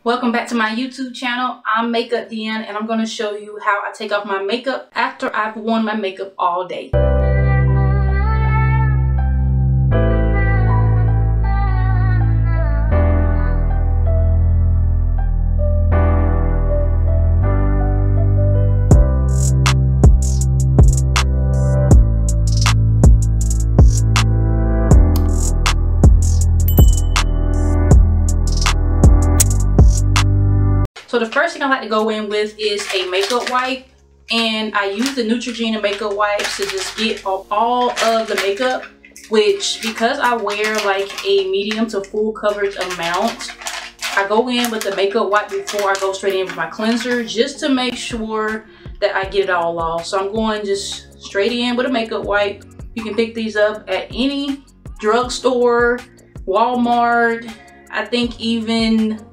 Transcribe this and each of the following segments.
Welcome back to my YouTube channel. I'm Makeup Deanna and I'm going to show you how I take off my makeup after I've worn my makeup all day. So the first thing I like to go in with is a makeup wipe, and I use the Neutrogena makeup wipes to just get off all of the makeup, which because I wear like a medium to full coverage amount, I go in with the makeup wipe before I go straight in with my cleanser just to make sure that I get it all off. So I'm going just straight in with a makeup wipe. You can pick these up at any drugstore, Walmart, I think even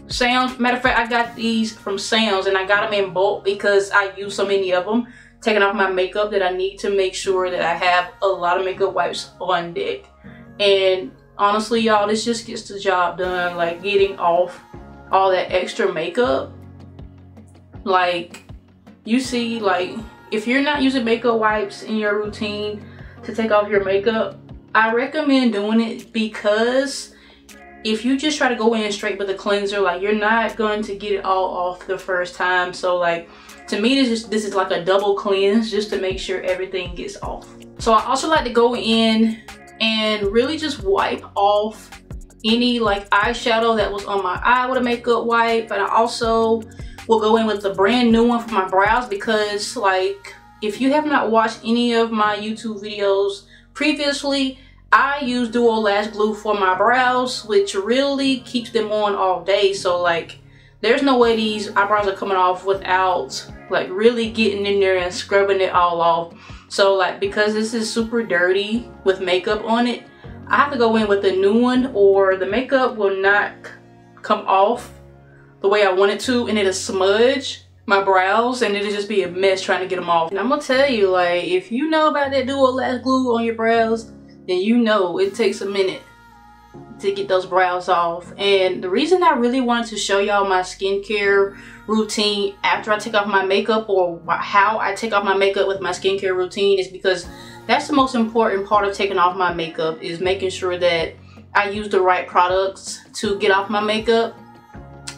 Sam's. Matter of fact, I got these from Sam's and I got them in bulk because I use so many of them taking off my makeup that I need to make sure that I have a lot of makeup wipes on deck. And honestly, y'all, this just gets the job done, like getting off all that extra makeup. Like, you see, like if you're not using makeup wipes in your routine to take off your makeup, I recommend doing it, because if you just try to go in straight with a cleanser, like you're not going to get it all off the first time. So like, to me, this is like a double cleanse just to make sure everything gets off. So I also like to go in and really just wipe off any like eyeshadow that was on my eye with a makeup wipe. And I also will go in with the brand new one for my brows, because like if you have not watched any of my YouTube videos previously, I use Duo Lash Glue for my brows, which really keeps them on all day. So like, there's no way these eyebrows are coming off without like really getting in there and scrubbing it all off. So like, because this is super dirty with makeup on it, I have to go in with a new one, or the makeup will not come off the way I want it to, and it'll smudge my brows and it'll just be a mess trying to get them off. And I'm gonna tell you, like, if you know about that Duo Lash Glue on your brows, then you know it takes a minute to get those brows off. And the reason I really wanted to show y'all my skincare routine after I take off my makeup, or how I take off my makeup with my skincare routine, is because that's the most important part of taking off my makeup, is making sure that I use the right products to get off my makeup,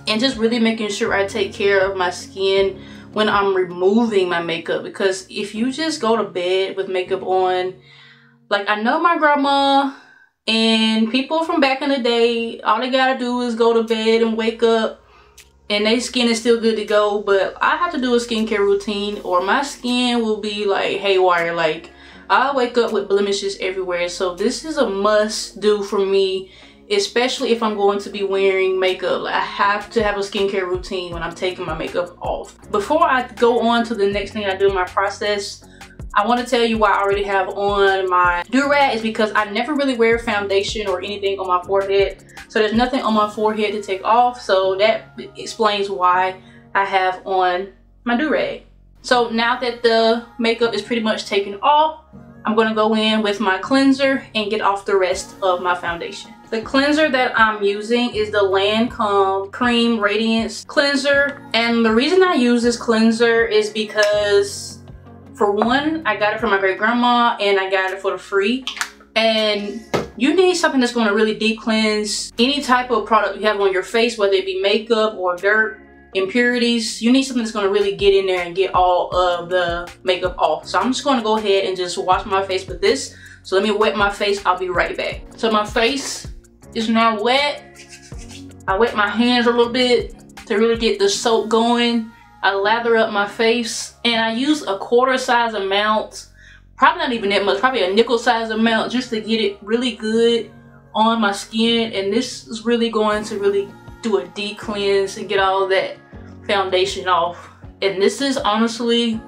and just really making sure I take care of my skin when I'm removing my makeup. Because if you just go to bed with makeup on, like, I know my grandma and people from back in the day, all they gotta do is go to bed and wake up and their skin is still good to go. But I have to do a skincare routine or my skin will be like haywire. Like, I wake up with blemishes everywhere. So this is a must do for me, especially if I'm going to be wearing makeup. Like, I have to have a skincare routine when I'm taking my makeup off. Before I go on to the next thing I do in my process, I want to tell you why I already have on my do-rag. Is because I never really wear foundation or anything on my forehead. So there's nothing on my forehead to take off. So that explains why I have on my do-rag. So now that the makeup is pretty much taken off, I'm going to go in with my cleanser and get off the rest of my foundation. The cleanser that I'm using is the Lancôme Cream Radiance Cleanser. And the reason I use this cleanser is because, for one, I got it from my great grandma and I got it for free. And you need something that's going to really deep cleanse any type of product you have on your face, whether it be makeup or dirt, impurities. You need something that's going to really get in there and get all of the makeup off. So I'm just going to go ahead and just wash my face with this. So let me wet my face. I'll be right back. So my face is now wet. I wet my hands a little bit to really get the soap going. I lather up my face and I use a quarter size amount, probably not even that much, probably a nickel size amount, just to get it really good on my skin. And this is really going to really do a deep cleanse and get all that foundation off. And this is honestly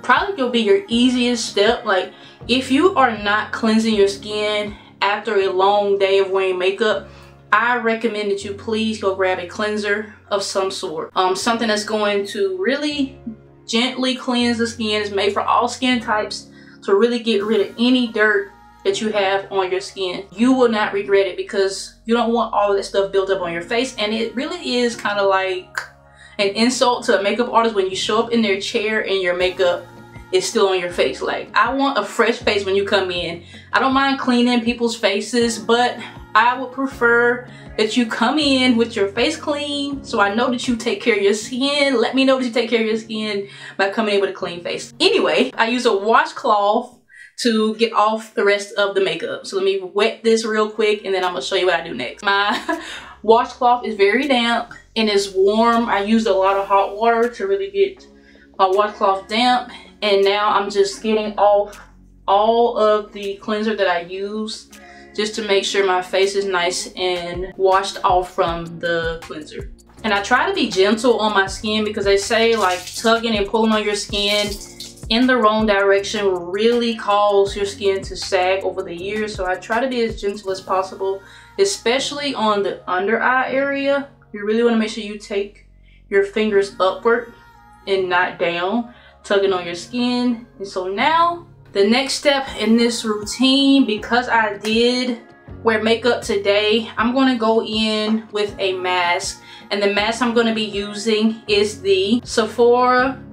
probably gonna be your easiest step. Like, if you are not cleansing your skin after a long day of wearing makeup, I recommend that you please go grab a cleanser of some sort. Something that's going to really gently cleanse the skin. It's made for all skin types to really get rid of any dirt that you have on your skin. You will not regret it because you don't want all of that stuff built up on your face. And it really is kind of like an insult to a makeup artist when you show up in their chair and your makeup is still on your face. Like, I want a fresh face when you come in. I don't mind cleaning people's faces, but I would prefer that you come in with your face clean, so I know that you take care of your skin. Let me know that you take care of your skin by coming in with a clean face. Anyway, I use a washcloth to get off the rest of the makeup. So let me wet this real quick and then I'm gonna show you what I do next. My washcloth is very damp and it's warm. I used a lot of hot water to really get my washcloth damp. And now I'm just getting off all of the cleanser that I used just to make sure my face is nice and washed off from the cleanser. And I try to be gentle on my skin because they say like tugging and pulling on your skin in the wrong direction will really cause your skin to sag over the years. So I try to be as gentle as possible, especially on the under eye area. You really want to make sure you take your fingers upward and not down, tugging on your skin. And so now the next step in this routine, because I did wear makeup today, I'm going to go in with a mask. And the mask I'm going to be using is the Sephora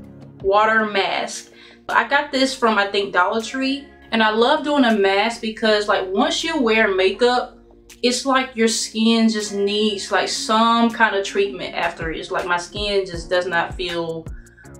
water mask. I got this from, I think, Dollar Tree. And I love doing a mask because like once you wear makeup, it's like your skin just needs like some kind of treatment after it. It's like my skin just does not feel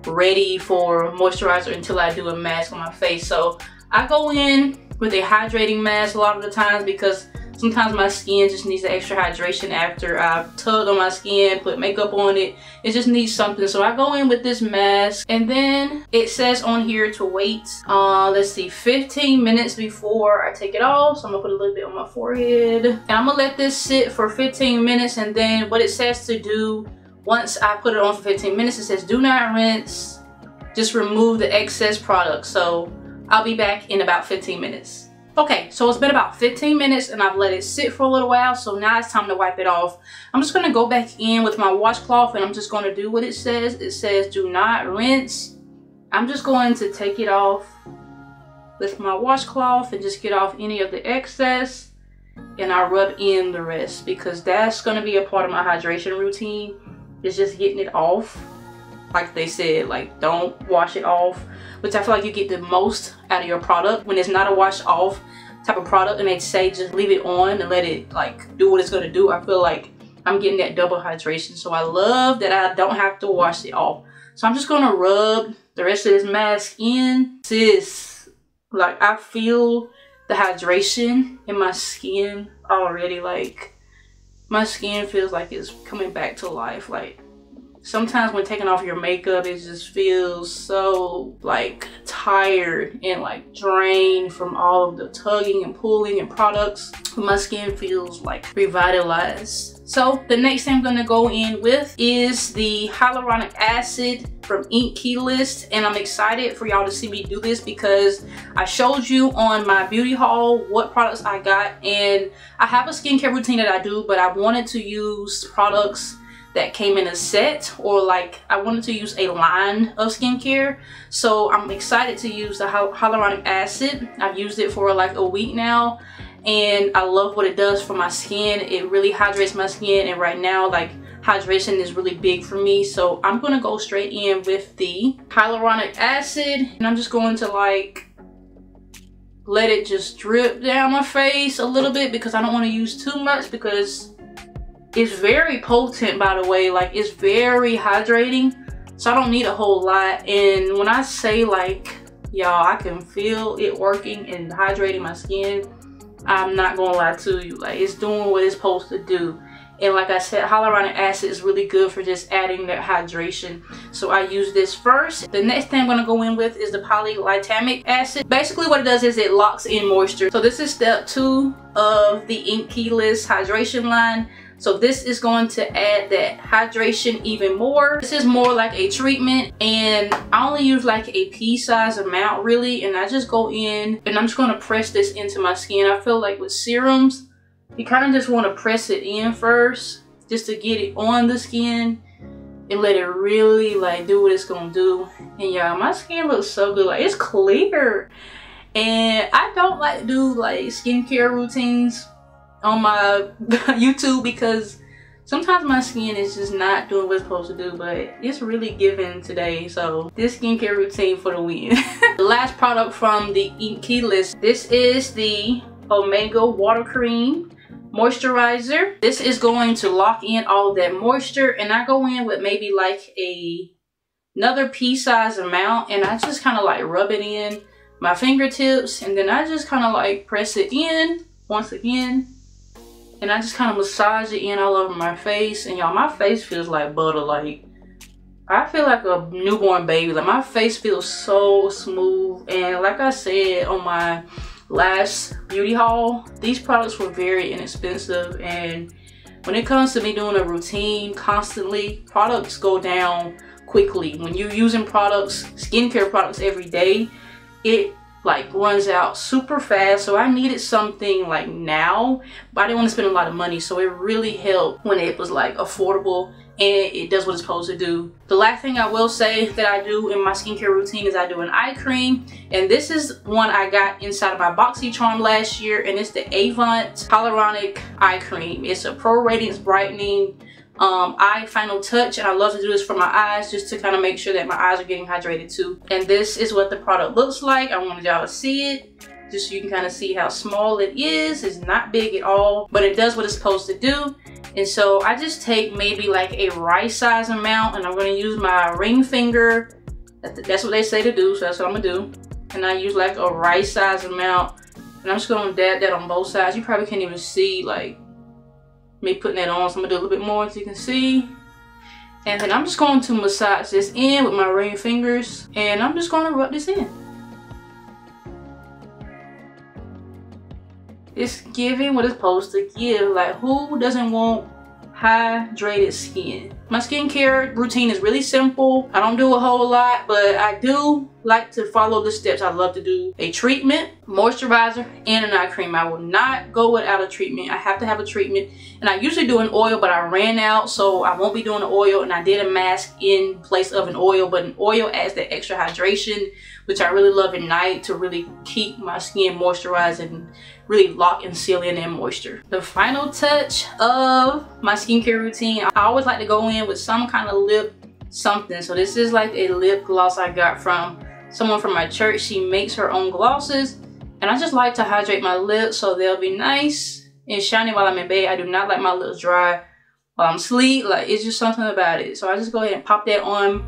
ready for moisturizer until I do a mask on my face. So I go in with a hydrating mask a lot of the times because sometimes my skin just needs the extra hydration after I've tugged on my skin, put makeup on it. It just needs something. So I go in with this mask and then it says on here to wait, let's see, 15 minutes before I take it off. So I'm gonna put a little bit on my forehead. And I'm gonna let this sit for 15 minutes and then what it says to do once I put it on for 15 minutes, it says do not rinse, just remove the excess product. So I'll be back in about 15 minutes. Okay, so it's been about 15 minutes and I've let it sit for a little while. So now it's time to wipe it off. I'm just gonna go back in with my washcloth and I'm just gonna do what it says. It says do not rinse. I'm just going to take it off with my washcloth and just get off any of the excess. And I rub in the rest because that's gonna be a part of my hydration routine. It's just getting it off. Like they said, like don't wash it off, which I feel like you get the most out of your product when it's not a wash off type of product and they say just leave it on and let it like do what it's gonna do. I feel like I'm getting that double hydration. So I love that I don't have to wash it off. So I'm just gonna rub the rest of this mask in. Sis, like I feel the hydration in my skin already. Like my skin feels like it's coming back to life. Like sometimes when taking off your makeup, it just feels so like tired and like drained from all of the tugging and pulling and products. My skin feels like revitalized. So the next thing I'm gonna go in with is the hyaluronic acid from Inkey list, and I'm excited for y'all to see me do this because I showed you on my beauty haul what products I got, and I have a skincare routine that I do, but I wanted to use products that came in a set, or like I wanted to use a line of skincare. So I'm excited to use the hyaluronic acid. I've used it for like a week now and I love what it does for my skin. It really hydrates my skin, and right now like hydration is really big for me. So I'm gonna go straight in with the hyaluronic acid and I'm just going to like let it just drip down my face a little bit because I don't want to use too much because it's very potent, by the way. Like it's very hydrating, so I don't need a whole lot. And when I say like y'all, I can feel it working and hydrating my skin, I'm not gonna lie to you, like it's doing what it's supposed to do. And like I said, hyaluronic acid is really good for just adding that hydration. So I use this first. The next thing I'm gonna go in with is the polygluamic acid. Basically what it does is it locks in moisture. So this is step 2 of the Inkey list hydration line. So this is going to add that hydration even more. This is more like a treatment, and I only use like a pea-sized amount really, and I just go in and I'm just going to press this into my skin. I feel like with serums, you kind of just want to press it in first just to get it on the skin and let it really like do what it's going to do. And y'all, my skin looks so good. Like it's clear. And I don't like to do like skincare routines on my YouTube because sometimes my skin is just not doing what it's supposed to do, but it's really giving today. So this skincare routine for the win. The last product from the Inkey list, this is the Omega Water Cream Moisturizer. This is going to lock in all of that moisture, and I go in with maybe like another pea-size amount, and I just kind of like rub it in my fingertips, and then I just kind of like press it in once again. And I just kind of massage it in all over my face. And y'all, my face feels like butter. Like, I feel like a newborn baby. Like, my face feels so smooth. And like I said on my last beauty haul, these products were very inexpensive. And when it comes to me doing a routine constantly, products go down quickly. When you're using products, skincare products every day, it like runs out super fast. So I needed something like now, but I didn't want to spend a lot of money, so it really helped when it was like affordable and it does what it's supposed to do. The last thing I will say that I do in my skincare routine is I do an eye cream, and this is one I got inside of my BoxyCharm last year, and it's the Avant Hyaluronic eye cream. It's a pro radiance brightening eye final touch, and I love to do this for my eyes just to kind of make sure that my eyes are getting hydrated too. And this is what the product looks like. I wanted y'all to see it just so you can kind of see how small it is. It's not big at all, but it does what it's supposed to do. And so I just take maybe like a rice size amount, and I'm going to use my ring finger. That's what they say to do, so that's what I'm gonna do. And I use like a rice size amount, and I'm just going to dab that on both sides. You probably can't even see like me putting that on, so I'm gonna do a little bit more so you can see. And then I'm just going to massage this in with my ring fingers, and I'm just going to rub this in. It's giving what it's supposed to give. Like, who doesn't want hydrated skin? My skincare routine is really simple. I don't do a whole lot, but I do like to follow the steps. I love to do a treatment, moisturizer, and an eye cream. I will not go without a treatment. I have to have a treatment. And I usually do an oil, but I ran out, so I won't be doing an oil. And I did a mask in place of an oil, but an oil adds that extra hydration, which I really love at night to really keep my skin moisturized and really lock and seal in that moisture. The final touch of my skincare routine, I always like to go in with some kind of lip something. So this is like a lip gloss I got from someone from my church. She makes her own glosses, and I just like to hydrate my lips so they'll be nice and shiny while I'm in bed. I do not like my lips dry while I'm asleep. Like, it's just something about it. So I just go ahead and pop that on,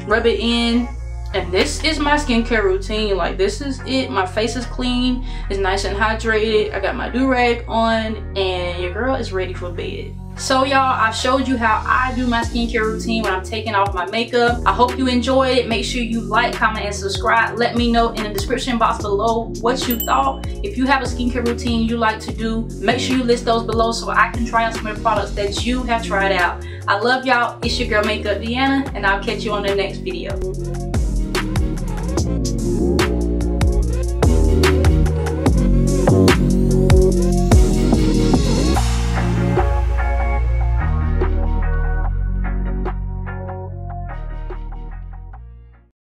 rub it in. And this is my skincare routine. Like, this is it. My face is clean, it's nice and hydrated. I got my do-rag on, and your girl is ready for bed. So y'all, I showed you how I do my skincare routine when I'm taking off my makeup. I hope you enjoyed it. Make sure you like, comment, and subscribe. Let me know in the description box below what you thought. If you have a skincare routine you like to do, make sure you list those below so I can try out some of the products that you have tried out. I love y'all. It's your girl Makeup Deanna, and I'll catch you on the next video.